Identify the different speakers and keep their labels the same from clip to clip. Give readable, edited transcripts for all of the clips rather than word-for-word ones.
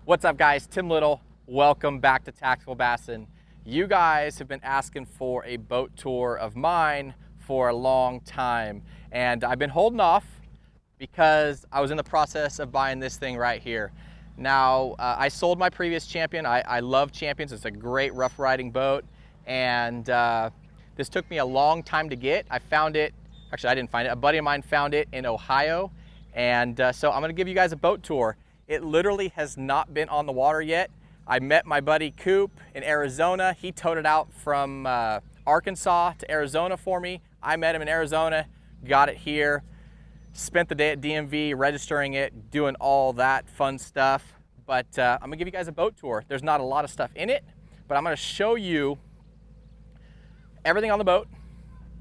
Speaker 1: What's up, guys? Tim Little. Welcome back to TacticalBassin. You guys have been asking for a boat tour of mine for a long time, and I've been holding off because I was in the process of buying this thing right here. Now, I sold my previous Champion. I love Champions. It's a great rough riding boat, and this took me a long time to get. I found it, actually I didn't find it, a buddy of mine found it in Ohio, and so I'm gonna give you guys a boat tour. It literally has not been on the water yet. I met my buddy Coop in Arizona. He towed it out from Arkansas to Arizona for me. I met him in Arizona, got it here, spent the day at DMV registering it, doing all that fun stuff. But I'm gonna give you guys a boat tour. There's not a lot of stuff in it, but I'm gonna show you everything on the boat.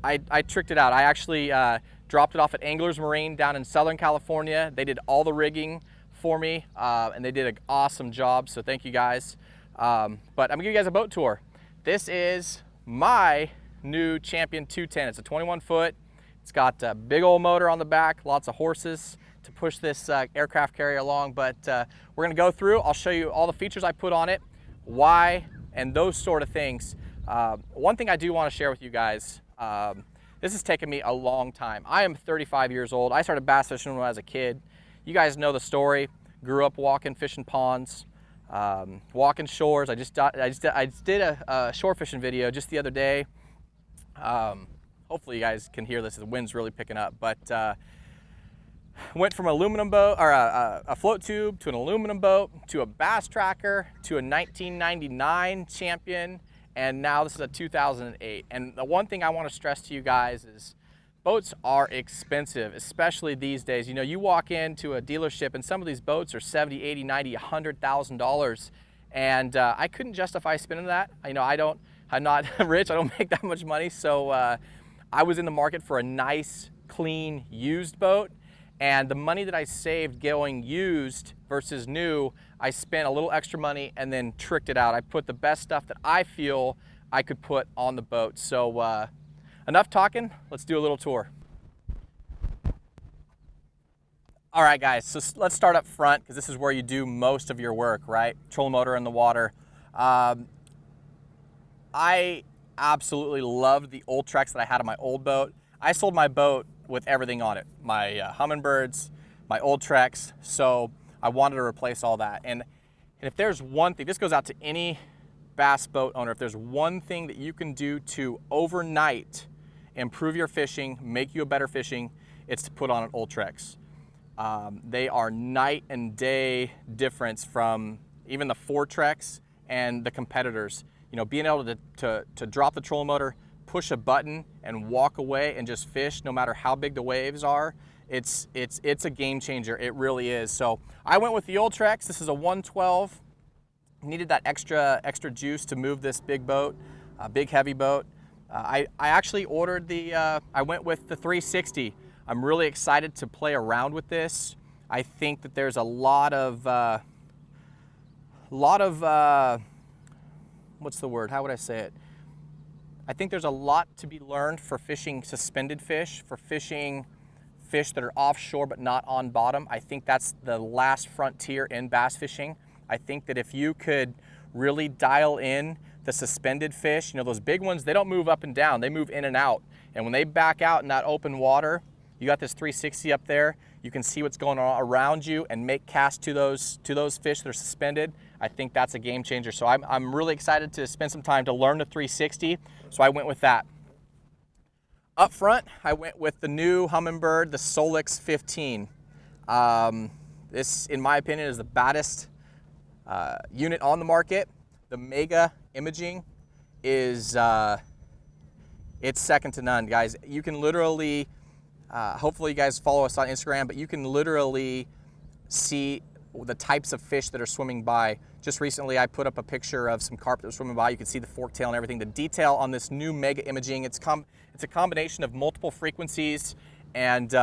Speaker 1: I tricked it out. I actually dropped it off at Anglers Marine down in Southern California. They did all the rigging for me, and they did an awesome job, so thank you guys. But I'm gonna give you guys a boat tour. This is my new Champion 210. It's a 21 foot. It's got a big old motor on the back, lots of horses to push this aircraft carrier along, but we're gonna go through. I'll show you all the features I put on it, why, and those sort of things. One thing I do wanna share with you guys, this has taken me a long time. I am 35 years old. I started bass fishing when I was a kid. You guys know the story. Grew up walking, fishing ponds, walking shores. I just did a shore fishing video just the other day. Hopefully you guys can hear this. The wind's really picking up. But went from an aluminum boat or a float tube to an aluminum boat to a bass tracker to a 1999 Champion, and now this is a 2008. And the one thing I want to stress to you guys is boats are expensive, especially these days. You know, you walk into a dealership and some of these boats are $70, $80, $90, $100,000. And I couldn't justify spending that. You know, I'm not rich, I don't make that much money. So I was in the market for a nice, clean, used boat. And the money that I saved going used versus new, I spent a little extra money and then tricked it out. I put the best stuff that I feel I could put on the boat. So enough talking, let's do a little tour. All right, guys, so let's start up front because this is where you do most of your work, right? Trolling motor in the water. I absolutely loved the old Trex that I had on my old boat. I sold my boat with everything on it, my Humminbirds, my old Trex, so I wanted to replace all that. And if there's one thing, this goes out to any bass boat owner, if there's one thing that you can do to overnight improve your fishing, make you a better fishing, it's to put on an old Trex. They are night and day difference from even the Ford Trex and the competitors. You know, being able to drop the trolling motor, push a button and walk away and just fish no matter how big the waves are, it's a game changer. It really is. So I went with the old Trex. This is a 112. Needed that extra juice to move this big boat, a big heavy boat. I actually ordered I went with the 360. I'm really excited to play around with this. I think that there's a lot of what's the word? How would I say it? I think there's a lot to be learned for fishing suspended fish, for fishing fish that are offshore but not on bottom. I think that's the last frontier in bass fishing. I think that if you could really dial in the suspended fish, you know, those big ones, they don't move up and down, they move in and out. And when they back out in that open water, you got this 360 up there, you can see what's going on around you and make casts to those fish that are suspended. I think that's a game changer. So I'm really excited to spend some time to learn the 360, so I went with that. Up front, I went with the new Humminbird, the Solix 15. This, in my opinion, is the baddest unit on the market. The Mega imaging is it's second to none, guys. You can literally hopefully you guys follow us on Instagram, but you can literally see the types of fish that are swimming by. Just recently I put up a picture of some carp that was swimming by. You can see the forktail and everything. The detail on this new Mega imaging, it's a combination of multiple frequencies, and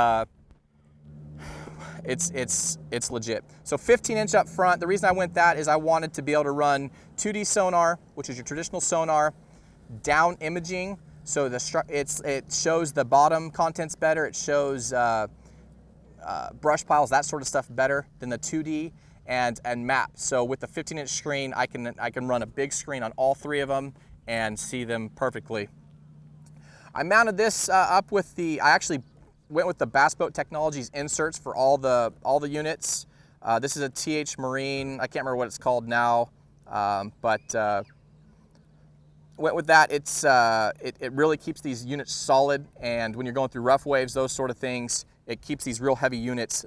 Speaker 1: it's legit. So 15-inch up front. The reason I went that is I wanted to be able to run 2D sonar, which is your traditional sonar, down imaging. So it shows the bottom contents better. It shows brush piles, that sort of stuff better than the 2D. and map. So with the 15-inch screen, I can run a big screen on all 3 of them and see them perfectly. I mounted this up with I actually went with the Bass Boat Technologies inserts for all the units. This is a TH Marine. I can't remember what it's called now, but went with that. It really keeps these units solid, and when you're going through rough waves, those sort of things, it keeps these real heavy units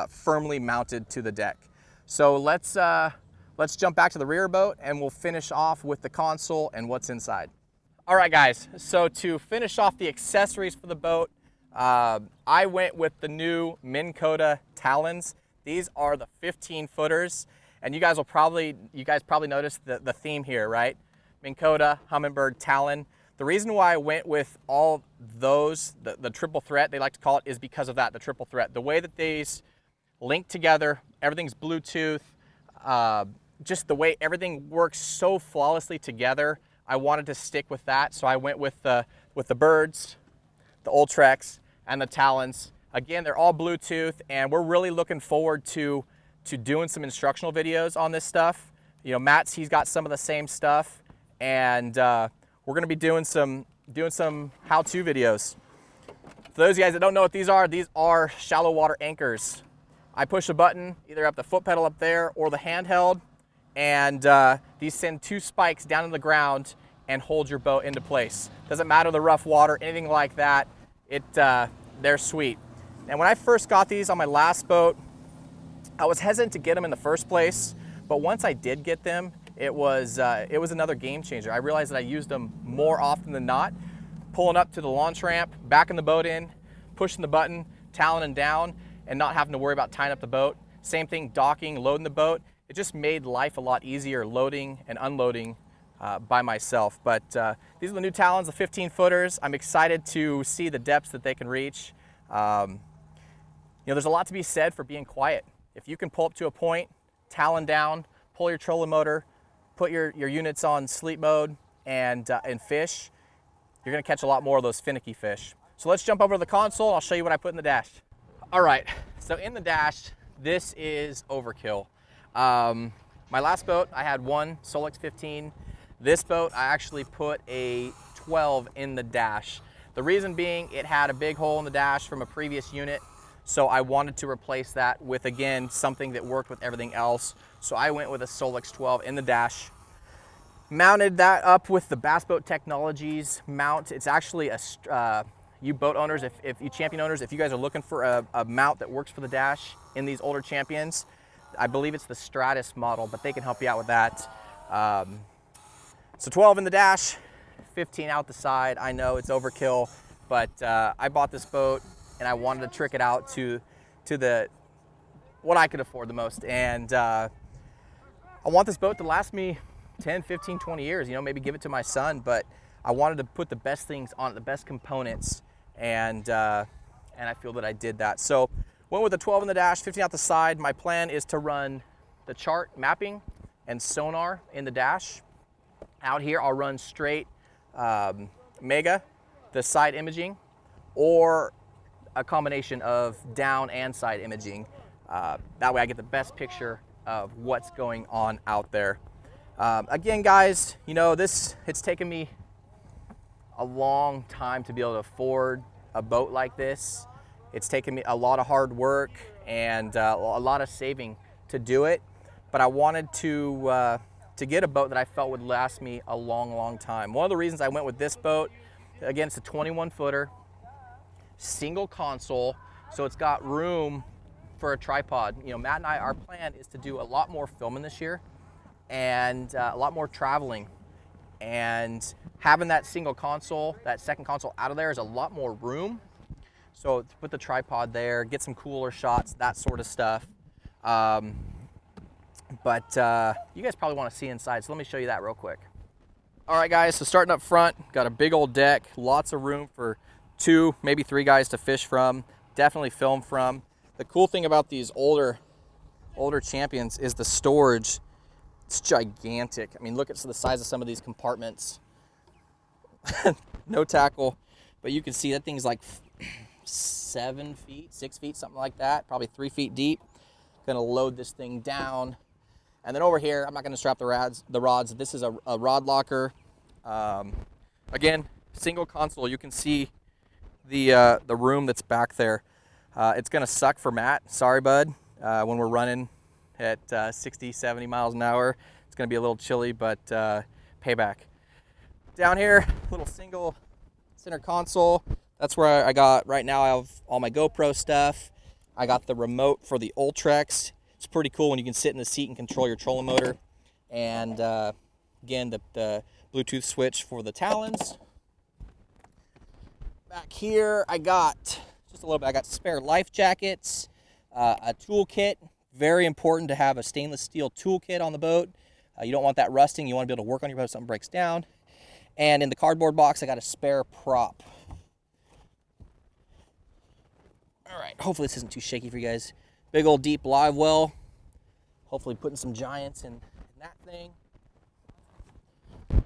Speaker 1: firmly mounted to the deck. So let's jump back to the rear boat and we'll finish off with the console and what's inside. All right, guys, so to finish off the accessories for the boat, I went with the new Minn Kota Talons. These are the 15-footers, and you guys probably noticed the theme here, right? Minn Kota, Humminbird, Talon. The reason why I went with all those, the triple threat, they like to call it, is because of that, the triple threat. The way that these link together, everything's Bluetooth, just the way everything works so flawlessly together, I wanted to stick with that. So I went with the Birds, the Ultrex, and the Talons. Again, they're all Bluetooth, and we're really looking forward to doing some instructional videos on this stuff. You know, he's got some of the same stuff, and we're gonna be doing some how-to videos. For those of you guys that don't know what these are shallow water anchors. I push a button, either up the foot pedal up there or the handheld, and these send 2 spikes down to the ground and hold your boat into place. Doesn't matter the rough water, anything like that, they're sweet. And when I first got these on my last boat, I was hesitant to get them in the first place, but once I did get them, it was another game changer. I realized that I used them more often than not, pulling up to the launch ramp, backing the boat in, pushing the button, taloning down, and not having to worry about tying up the boat. Same thing, docking, loading the boat. It just made life a lot easier loading and unloading by myself. But these are the new Talons, the 15-footers. I'm excited to see the depths that they can reach. You know, there's a lot to be said for being quiet. If you can pull up to a point, talon down, pull your trolling motor, put your units on sleep mode, and fish, you're gonna catch a lot more of those finicky fish. So let's jump over to the console. I'll show you what I put in the dash. All right, so in the dash, this is overkill. My last boat, I had one Solex 15. This boat, I actually put a 12 in the dash. The reason being, it had a big hole in the dash from a previous unit, so I wanted to replace that with, again, something that worked with everything else. So I went with a Solex 12 in the dash. Mounted that up with the Bass Boat Technologies mount. It's actually you boat owners, if you champion owners, if you guys are looking for a mount that works for the dash in these older champions, I believe it's the Stratus model, but they can help you out with that. So 12 in the dash, 15 out the side. I know it's overkill, but I bought this boat and I wanted to trick it out to what I could afford the most. And I want this boat to last me 10, 15, 20 years, you know, maybe give it to my son, but I wanted to put the best things on it, the best components, and I feel that I did that. So went with the 12 in the dash, 15 out the side. My plan is to run the chart mapping and sonar in the dash. Out here, I'll run straight Mega, the side imaging, or a combination of down and side imaging. That way I get the best picture of what's going on out there. Again, guys, you know, it's taken me a long time to be able to afford a boat like this. It's taken me a lot of hard work and a lot of saving to do it, but I wanted to get a boat that I felt would last me a long, long time. One of the reasons I went with this boat, again, it's a 21-footer, single console, so it's got room for a tripod. You know, Matt and I, our plan is to do a lot more filming this year and a lot more traveling. And having that single console, that second console out of there is a lot more room. So to put the tripod there, get some cooler shots, that sort of stuff. But you guys probably want to see inside, so let me show you that real quick. All right, guys, so starting up front, got a big old deck, lots of room for 2, maybe 3 guys to fish from, definitely film from. The cool thing about these older champions is the storage. It's gigantic. I mean, look at the size of some of these compartments. No tackle, but you can see that thing's like 7 feet, 6 feet, something like that, probably 3 feet deep. gonna load this thing down. And then over here, I'm not gonna strap the rods. This is a rod locker. Again, single console. You can see the room that's back there. It's gonna suck for Matt. Sorry, bud. When we're running at 60, 70 miles an hour, it's gonna be a little chilly, but payback. Down here, little single center console. That's where I got, right now I have all my GoPro stuff. I got the remote for the Ultrex. It's pretty cool when you can sit in the seat and control your trolling motor. And again, the Bluetooth switch for the Talons. Back here, I got just a little bit. I got spare life jackets, a toolkit. Very important to have a stainless steel toolkit on the boat. You don't want that rusting. You want to be able to work on your boat if something breaks down. And in the cardboard box, I got a spare prop. All right, hopefully this isn't too shaky for you guys. Big old deep live well. Hopefully putting some giants in that thing.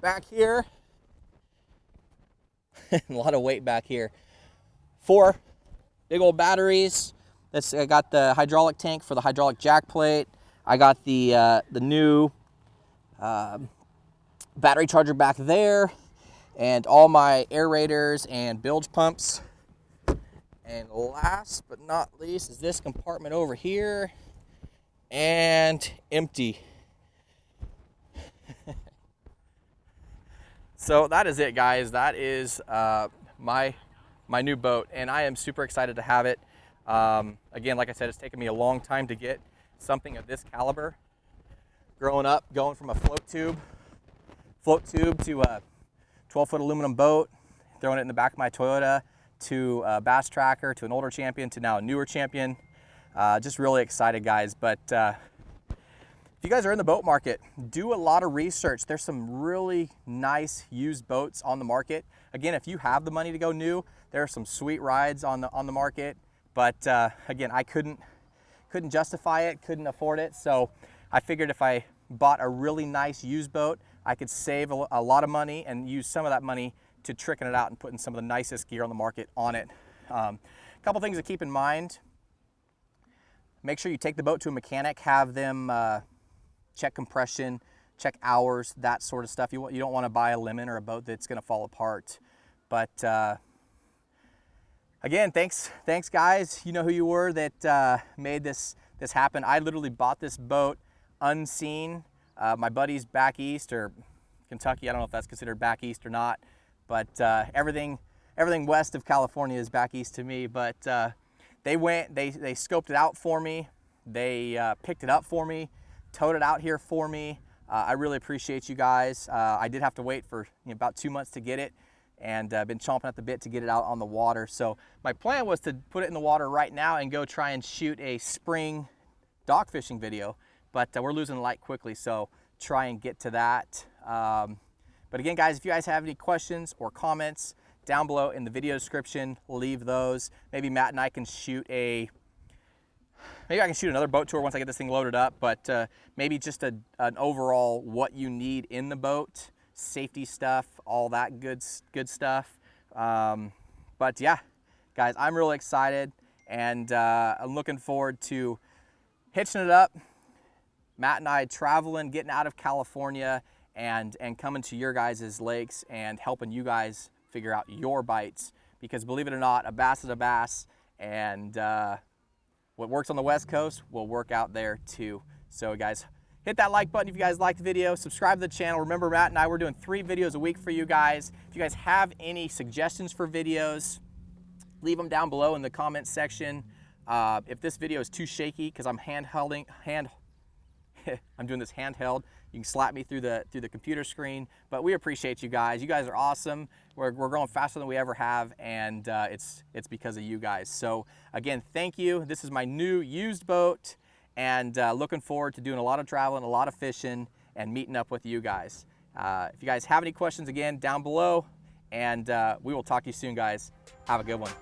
Speaker 1: Back here, a lot of weight back here. 4 big old batteries. I got the hydraulic tank for the hydraulic jack plate. I got the new battery charger back there, and all my aerators and bilge pumps. And last but not least is this compartment over here, and empty. So that is it, guys. That is my new boat, and I am super excited to have it. Again, like I said, it's taken me a long time to get something of this caliber. Growing up, going from a float tube to a 12-foot aluminum boat, throwing it in the back of my Toyota, to a bass tracker, to an older Champion, to now a newer Champion. Just really excited, guys. But if you guys are in the boat market, do a lot of research. There's some really nice used boats on the market. Again, if you have the money to go new, there are some sweet rides on the market. But again, I couldn't justify it, couldn't afford it. So I figured if I bought a really nice used boat, I could save a lot of money and use some of that money to tricking it out and putting some of the nicest gear on the market on it. A couple things to keep in mind. Make sure you take the boat to a mechanic, have them check compression, check hours, that sort of stuff. You don't want to buy a lemon or a boat that's going to fall apart. But again, thanks guys. You know who you were that made this happen. I literally bought this boat unseen. My buddies back east, or Kentucky, I don't know if that's considered back east or not, but everything west of California is back east to me. But they scoped it out for me. They picked it up for me, towed it out here for me. I really appreciate you guys. I did have to wait for about 2 months to get it, and been chomping at the bit to get it out on the water. So my plan was to put it in the water right now and go try and shoot a spring dock fishing video, but we're losing light quickly, so try and get to that. But again, guys, if you guys have any questions or comments, down below in the video description, leave those. Maybe Matt and I can maybe I can shoot another boat tour once I get this thing loaded up, but maybe just an overall what you need in the boat, safety stuff, all that good stuff. But yeah, guys, I'm really excited, and I'm looking forward to hitching it up, Matt and I traveling, getting out of California, and coming to your guys' lakes and helping you guys figure out your bites. Because believe it or not, a bass is a bass, and what works on the West Coast will work out there too. So guys, hit that like button if you guys liked the video, subscribe to the channel. Remember, Matt and I, we're doing 3 videos a week for you guys. If you guys have any suggestions for videos, leave them down below in the comments section. If this video is too shaky, because I'm I'm doing this handheld, you can slap me through the computer screen. But we appreciate you guys. You guys are awesome. We're growing faster than we ever have, and it's because of you guys. So again, thank you. This is my new used boat, and looking forward to doing a lot of traveling, a lot of fishing, and meeting up with you guys. If you guys have any questions, again, down below, and we will talk to you soon, guys. Have a good one.